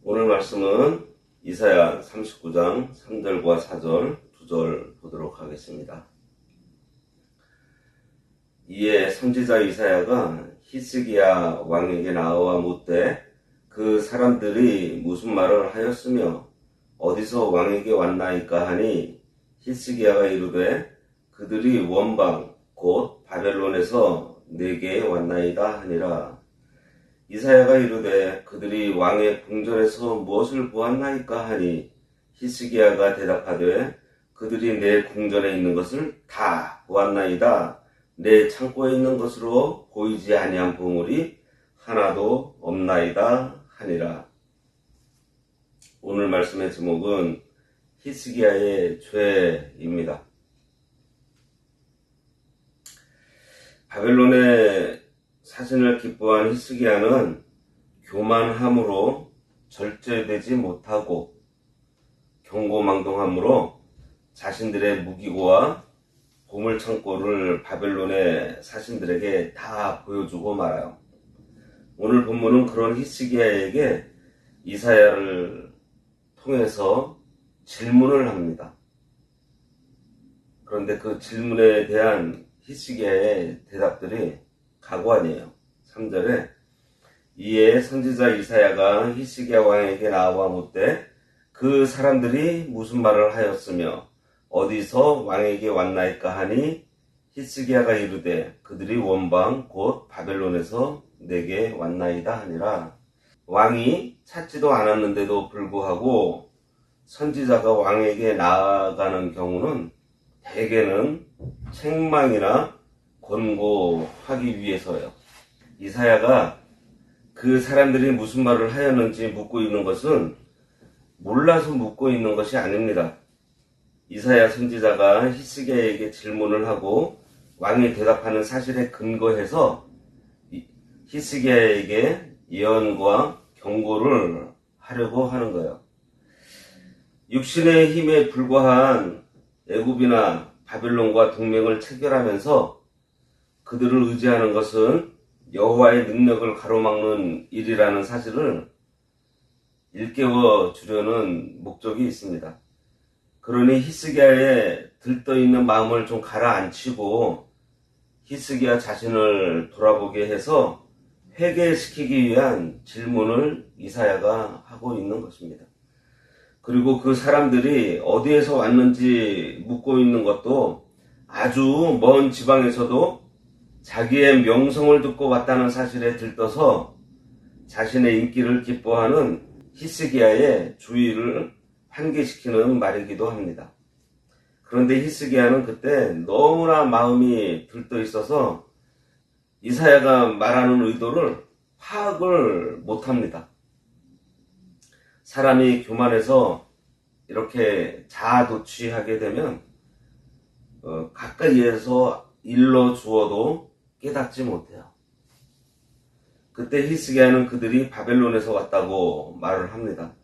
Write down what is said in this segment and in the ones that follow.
오늘 말씀은 이사야 39장 3절과 4절, 2절 보도록 하겠습니다. 이에 선지자 이사야가 히스기야 왕에게 나와 묻되 그 사람들이 무슨 말을 하였으며 어디서 왕에게 왔나이까 하니 히스기야가 이르되 그들이 원방 곧 바벨론에서 내게 왔나이다 하니라. 이사야가 이르되 그들이 왕의 궁전에서 무엇을 보았나이까 하니 히스기야가 대답하되 그들이 내 궁전에 있는 것을 다 보았나이다. 내 창고에 있는 것으로 보이지 아니한 보물이 하나도 없나이다 하니라. 오늘 말씀의 제목은 히스기야의 죄입니다. 바벨론의 사신을 기뻐한 히스기야는 교만함으로 절제되지 못하고 경고망동함으로 자신들의 무기고와 보물창고를 바벨론의 사신들에게 다 보여주고 말아요. 오늘 본문은 그런 히스기야에게 이사야를 통해서 질문을 합니다. 그런데 그 질문에 대한 히스기야의 대답들이 가관이에요. 3절에 이에 선지자 이사야가 히스기야 왕에게 나와 묻되 그 사람들이 무슨 말을 하였으며 어디서 왕에게 왔나이까 하니 히스기야가 이르되 그들이 원방 곧 바벨론에서 내게 왔나이다 하니라. 왕이 찾지도 않았는데도 불구하고 선지자가 왕에게 나아가는 경우는 대개는 책망이나 권고하기 위해서요. 이사야가 그 사람들이 무슨 말을 하였는지 묻고 있는 것은 몰라서 묻고 있는 것이 아닙니다. 이사야 선지자가 히스기야에게 질문을 하고 왕이 대답하는 사실에 근거해서 히스기야에게 예언과 경고를 하려고 하는 거예요. 육신의 힘에 불과한 애굽이나 바벨론과 동맹을 체결하면서 그들을 의지하는 것은 여호와의 능력을 가로막는 일이라는 사실을 일깨워 주려는 목적이 있습니다. 그러니 히스기야의 들떠있는 마음을 좀 가라앉히고 히스기야 자신을 돌아보게 해서 회개시키기 위한 질문을 이사야가 하고 있는 것입니다. 그리고 그 사람들이 어디에서 왔는지 묻고 있는 것도 아주 먼 지방에서도 자기의 명성을 듣고 왔다는 사실에 들떠서 자신의 인기를 기뻐하는 히스기야의 주의를 환기시키는 말이기도 합니다. 그런데 히스기야는 그때 너무나 마음이 들떠 있어서 이사야가 말하는 의도를 파악을 못합니다. 사람이 교만해서 이렇게 자아도취하게 되면 가까이에서 일러 주어도 깨닫지 못해요. 그때 히스기야는 그들이 바벨론에서 왔다고 말을 합니다.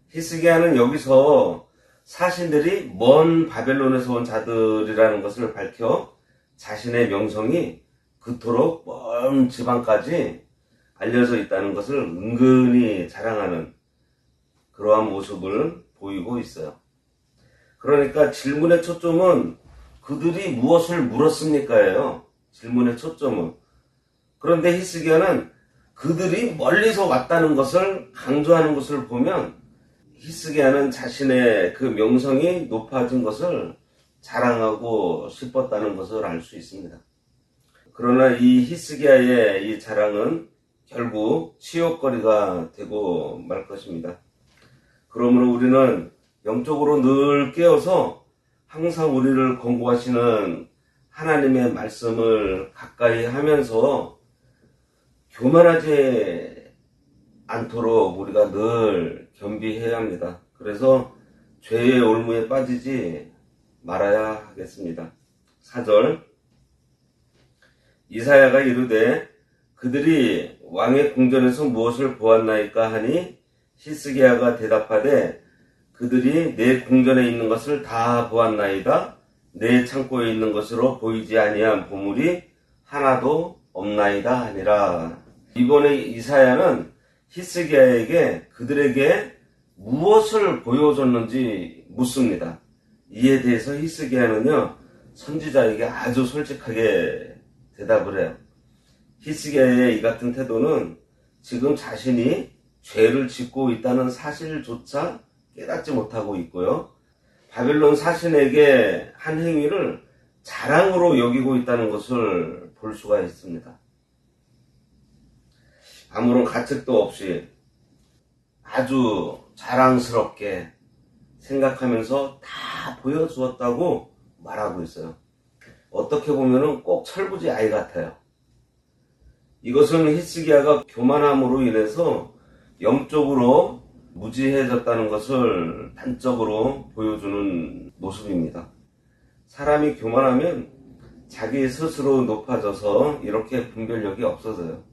히스기야는 여기서 사신들이 먼 바벨론에서 온 자들이라는 것을 밝혀 자신의 명성이 그토록 먼 지방까지 알려져 있다는 것을 은근히 자랑하는 그러한 모습을 보이고 있어요. 그러니까 질문의 초점은 그들이 무엇을 물었습니까예요. 질문의 초점은. 그런데 히스기야는 그들이 멀리서 왔다는 것을 강조하는 것을 보면 히스기야는 자신의 그 명성이 높아진 것을 자랑하고 싶었다는 것을 알 수 있습니다. 그러나 이 히스기야의 이 자랑은 결국 치욕거리가 되고 말 것입니다. 그러므로 우리는 영적으로 늘 깨어서 항상 우리를 권고하시는 하나님의 말씀을 가까이 하면서 교만하지 않도록 우리가 늘 겸비해야 합니다. 그래서 죄의 올무에 빠지지 말아야 하겠습니다. 4절 이사야가 이르되 그들이 왕의 궁전에서 무엇을 보았나이까 하니 히스기야가 대답하되 그들이 내 궁전에 있는 것을 다 보았나이다. 내 창고에 있는 것으로 보이지 아니한 보물이 하나도 없나이다 하니라. 이번에 이사야는 히스기야에게 그들에게 무엇을 보여줬는지 묻습니다. 이에 대해서 히스기야는요, 선지자에게 아주 솔직하게 대답을 해요. 히스기야의 이 같은 태도는 지금 자신이 죄를 짓고 있다는 사실조차 깨닫지 못하고 있고요. 바벨론 사신에게 한 행위를 자랑으로 여기고 있다는 것을 볼 수가 있습니다. 아무런 가책도 없이 아주 자랑스럽게 생각하면서 다 보여주었다고 말하고 있어요. 어떻게 보면은 꼭 철부지 아이 같아요. 이것은 히스기야가 교만함으로 인해서 영적으로 무지해졌다는 것을 단적으로 보여주는 모습입니다. 사람이 교만하면 자기 스스로 높아져서 이렇게 분별력이 없어져요.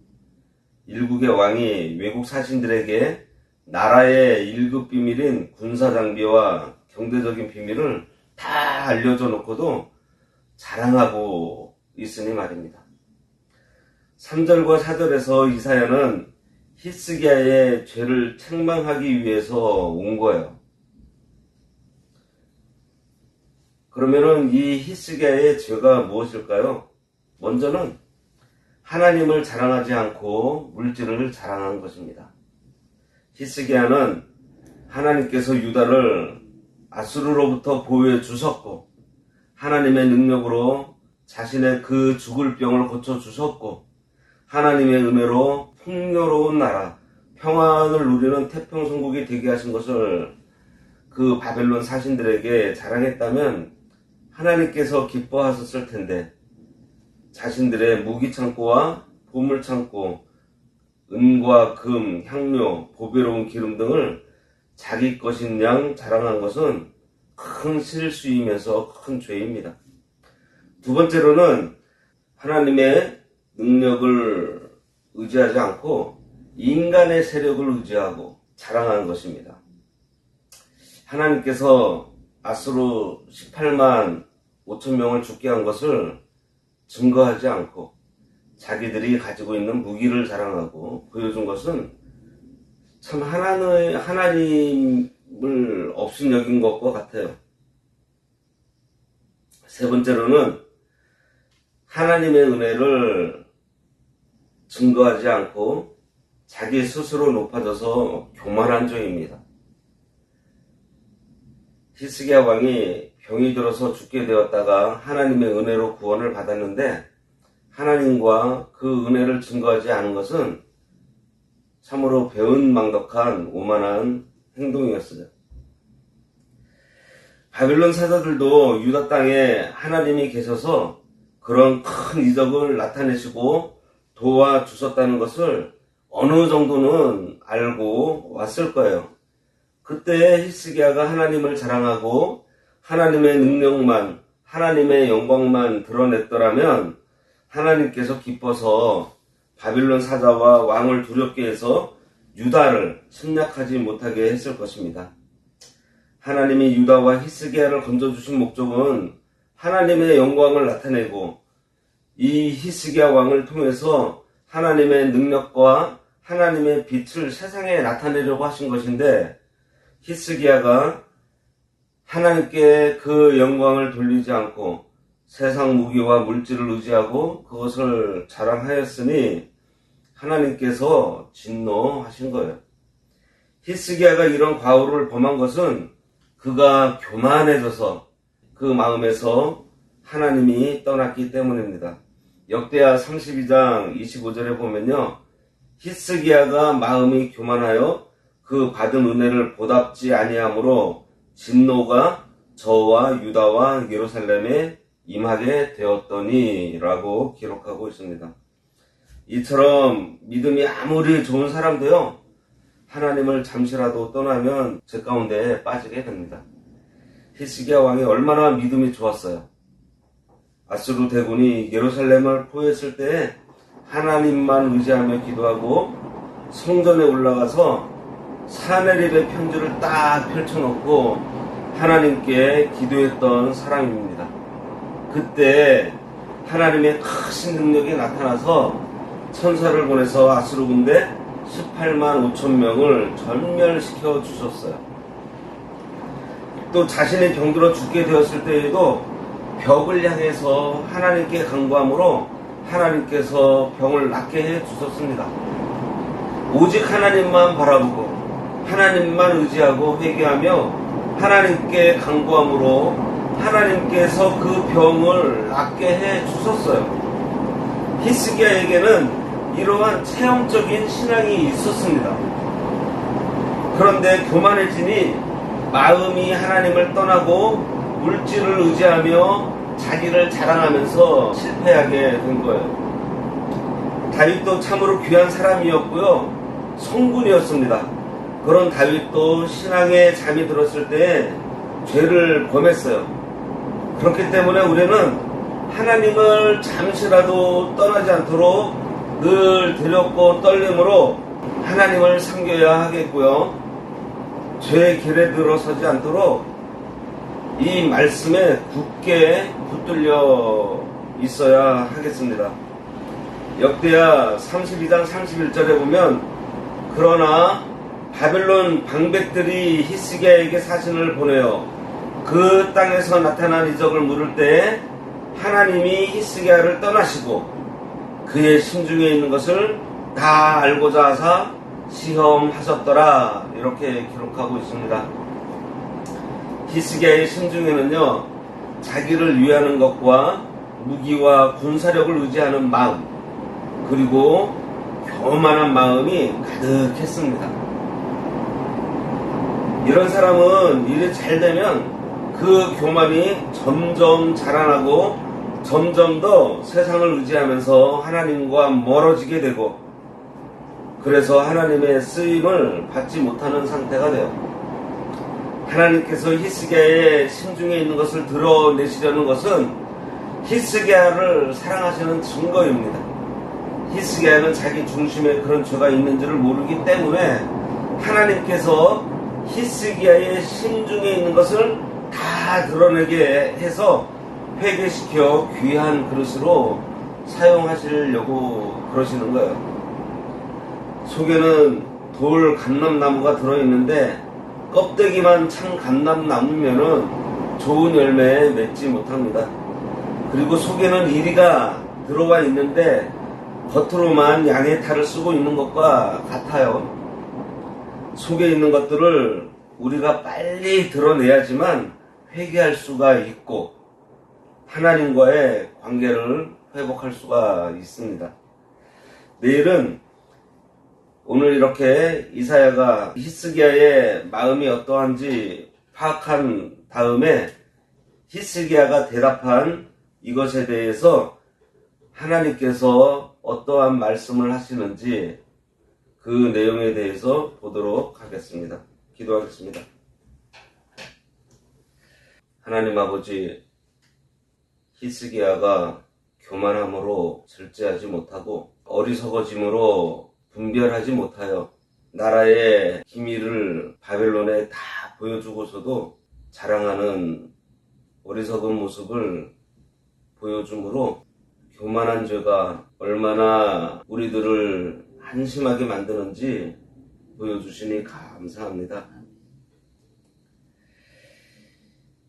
일국의 왕이 외국 사신들에게 나라의 1급 비밀인 군사 장비와 경제적인 비밀을 다 알려줘 놓고도 자랑하고 있으니 말입니다. 3절과 4절에서 이사야는 히스기야의 죄를 책망하기 위해서 온 거예요. 그러면은 이 히스기야의 죄가 무엇일까요? 먼저는 하나님을 자랑하지 않고 물질을 자랑한 것입니다. 히스기야는 하나님께서 유다를 아수르로부터 보호해 주셨고 하나님의 능력으로 자신의 그 죽을 병을 고쳐 주셨고 하나님의 은혜로 풍요로운 나라, 평안을 누리는 태평성국이 되게 하신 것을 그 바벨론 사신들에게 자랑했다면 하나님께서 기뻐하셨을 텐데 자신들의 무기창고와 보물창고, 은과 금, 향료, 보배로운 기름 등을 자기 것인 양 자랑한 것은 큰 실수이면서 큰 죄입니다. 두 번째로는 하나님의 능력을 의지하지 않고 인간의 세력을 의지하고 자랑하는 것입니다. 하나님께서 아수르 18만 5천 명을 죽게 한 것을 증거하지 않고 자기들이 가지고 있는 무기를 자랑하고 보여준 것은 참 하나님을 업신여긴 것과 같아요. 세 번째로는 하나님의 은혜를 증거하지 않고 자기 스스로 높아져서 교만한 죄입니다. 히스기야 왕이 병이 들어서 죽게 되었다가 하나님의 은혜로 구원을 받았는데 하나님과 그 은혜를 증거하지 않은 것은 참으로 배은망덕한 오만한 행동이었어요. 바벨론 사자들도 유다 땅에 하나님이 계셔서 그런 큰 이적을 나타내시고 도와주셨다는 것을 어느 정도는 알고 왔을 거예요. 그때 히스기야가 하나님을 자랑하고 하나님의 능력만, 하나님의 영광만 드러냈더라면 하나님께서 기뻐서 바빌론 사자와 왕을 두렵게 해서 유다를 침략하지 못하게 했을 것입니다. 하나님이 유다와 히스기야를 건져주신 목적은 하나님의 영광을 나타내고 이 히스기야 왕을 통해서 하나님의 능력과 하나님의 빛을 세상에 나타내려고 하신 것인데 히스기야가 하나님께 그 영광을 돌리지 않고 세상 무기와 물질을 의지하고 그것을 자랑하였으니 하나님께서 진노하신 거예요. 히스기야가 이런 과오를 범한 것은 그가 교만해져서 그 마음에서 하나님이 떠났기 때문입니다. 역대하 32장 25절에 보면요. 히스기야가 마음이 교만하여 그 받은 은혜를 보답지 아니하므로 진노가 저와 유다와 예루살렘에 임하게 되었더니 라고 기록하고 있습니다. 이처럼 믿음이 아무리 좋은 사람도요. 하나님을 잠시라도 떠나면 죄 가운데 빠지게 됩니다. 히스기야 왕이 얼마나 믿음이 좋았어요. 아수르 대군이 예루살렘을 포위했을 때 하나님만 의지하며 기도하고 성전에 올라가서 사내립의 편지를 딱 펼쳐놓고 하나님께 기도했던 사람입니다. 그때 하나님의 크신 능력이 나타나서 천사를 보내서 아수르 군대 18만 5천 명을 전멸시켜 주셨어요. 또 자신이 병들어 죽게 되었을 때에도 벽을 향해서 하나님께 간구함으로 하나님께서 병을 낫게 해 주셨습니다. 오직 하나님만 바라보고 하나님만 의지하고 회개하며 하나님께 간구함으로 하나님께서 그 병을 낫게 해 주셨어요. 히스기야에게는 이러한 체험적인 신앙이 있었습니다. 그런데 교만해지니 마음이 하나님을 떠나고 물질을 의지하며 자기를 자랑하면서 실패하게 된 거예요. 다윗도 참으로 귀한 사람이었고요. 성군이었습니다. 그런 다윗도 신앙에 잠이 들었을 때 죄를 범했어요. 그렇기 때문에 우리는 하나님을 잠시라도 떠나지 않도록 늘 두렵고 떨림으로 하나님을 섬겨야 하겠고요. 죄의 길에 들어서지 않도록 이 말씀에 굳게 붙들려 있어야 하겠습니다. 역대하 32장 31절에 보면 그러나 바벨론 방백들이 히스기야에게 사신을 보내어 그 땅에서 나타난 이적을 물을 때 하나님이 히스기야를 떠나시고 그의 심중에 있는 것을 다 알고자 하사 시험하셨더라. 이렇게 기록하고 있습니다. 히스기야의 심중에는요, 자기를 위하는 것과 무기와 군사력을 의지하는 마음, 그리고 교만한 마음이 가득했습니다. 이런 사람은 일이 잘 되면 그 교만이 점점 자라나고 점점 더 세상을 의지하면서 하나님과 멀어지게 되고 그래서 하나님의 쓰임을 받지 못하는 상태가 돼요. 하나님께서 히스기야의 심중에 있는 것을 드러내시려는 것은 히스기야를 사랑하시는 증거입니다. 히스기야는 자기 중심에 그런 죄가 있는지를 모르기 때문에 하나님께서 히스기야의 심중에 있는 것을 다 드러내게 해서 회개시켜 귀한 그릇으로 사용하시려고 그러시는 거예요. 속에는 돌 감람나무가 들어있는데 껍데기만 찬 감람나무면은 좋은 열매 맺지 못합니다. 그리고 속에는 이리가 들어와 있는데 겉으로만 양의 탈을 쓰고 있는 것과 같아요. 속에 있는 것들을 우리가 빨리 드러내야지만 회개할 수가 있고 하나님과의 관계를 회복할 수가 있습니다. 내일은 오늘 이렇게 이사야가 히스기야의 마음이 어떠한지 파악한 다음에 히스기야가 대답한 이것에 대해서 하나님께서 어떠한 말씀을 하시는지 그 내용에 대해서 보도록 하겠습니다. 기도하겠습니다. 하나님 아버지, 히스기야가 교만함으로 절제하지 못하고 어리석어짐으로 분별하지 못하여 나라의 기밀을 바벨론에 다 보여주고서도 자랑하는 어리석은 모습을 보여주므로 교만한 죄가 얼마나 우리들을 한심하게 만드는지 보여주시니 감사합니다.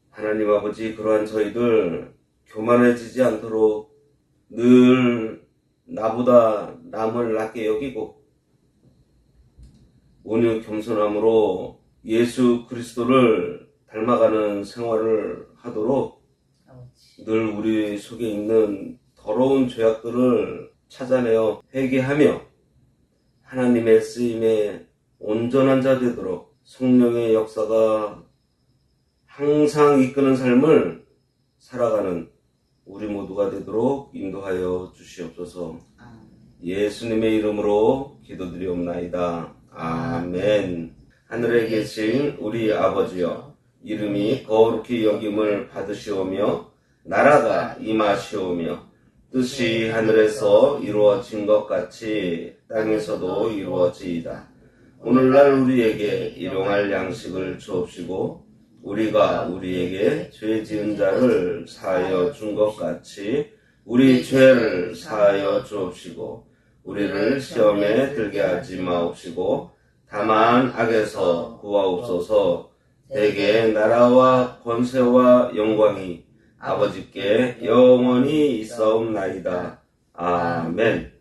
하나님 아버지, 그러한 저희들 교만해지지 않도록 늘 나보다 남을 낮게 여기고 온유 겸손함으로 예수 그리스도를 닮아가는 생활을 하도록 늘 우리 속에 있는 더러운 죄악들을 찾아내어 회개하며 하나님의 쓰임에 온전한 자 되도록 성령의 역사가 항상 이끄는 삶을 살아가는 우리 모두가 되도록 인도하여 주시옵소서. 예수님의 이름으로 기도드리옵나이다. 아멘. 하늘에 계신 우리 아버지여, 이름이 거룩히 여김을 받으시오며 나라가 임하시오며 뜻이 하늘에서 이루어진 것 같이 땅에서도 이루어지이다. 오늘날 우리에게 일용할 양식을 주옵시고 우리가 우리에게 죄 지은 자를 사하여 준 것 같이 우리 죄를 사하여 주옵시고 우리를 시험에 들게 하지 마옵시고 다만 악에서 구하옵소서. 대개 나라와 권세와 영광이 아버지께 영원히 있사옵나이다. 아멘.